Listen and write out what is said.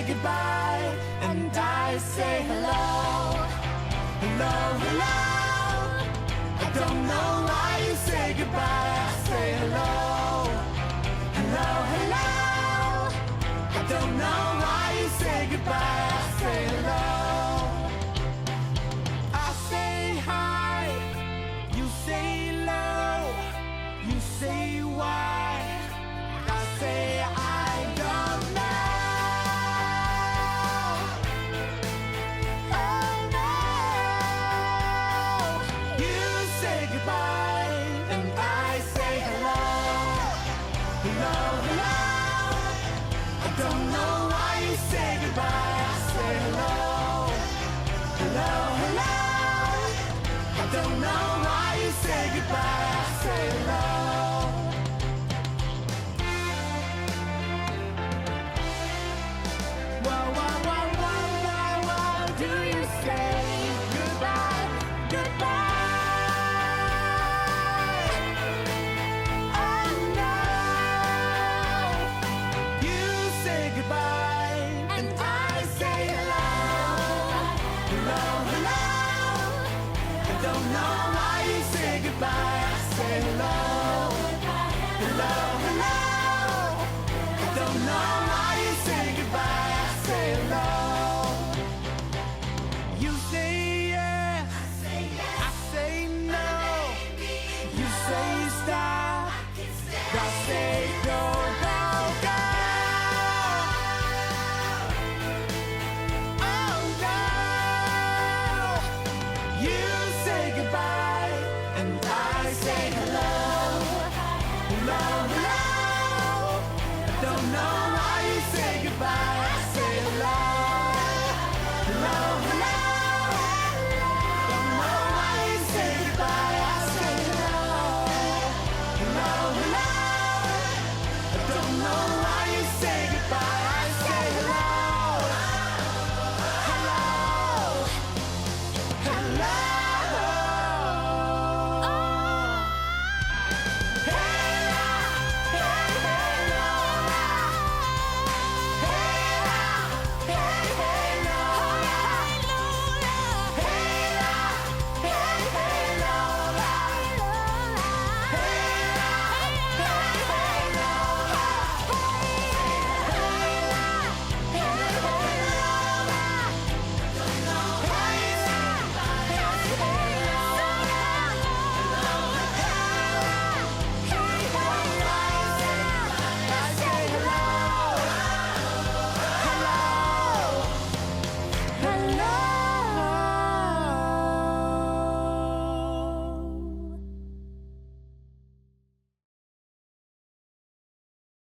goodbye, and I say hello, hello, hello. I don't know why you say goodbye. I say hello, hello, hello. I don't know why you say goodbye. I say hello. I say hi, you say low, you say why. I say I don't know. Oh no. You say goodbye, and I say hello, hello, hello. I don't know why you say goodbye. I say hello, hello, hello. I don't know why you say goodbye. I say hello. Why do you say goodbye, goodbye? Oh no. You say goodbye, and I say hello, hello, hello. I don't know why you say goodbye. I say hello, hello, hello. I don't know why you say goodbye. I say hello. You say yes, I say no. You say stop, I say go, go, go. Oh no. You say goodbye, and I say hello, hello, hello. I don't know why you say goodbye. I say hello, hello, hello. Don't know why you say goodbye. I say hello, hello, hello. I don't know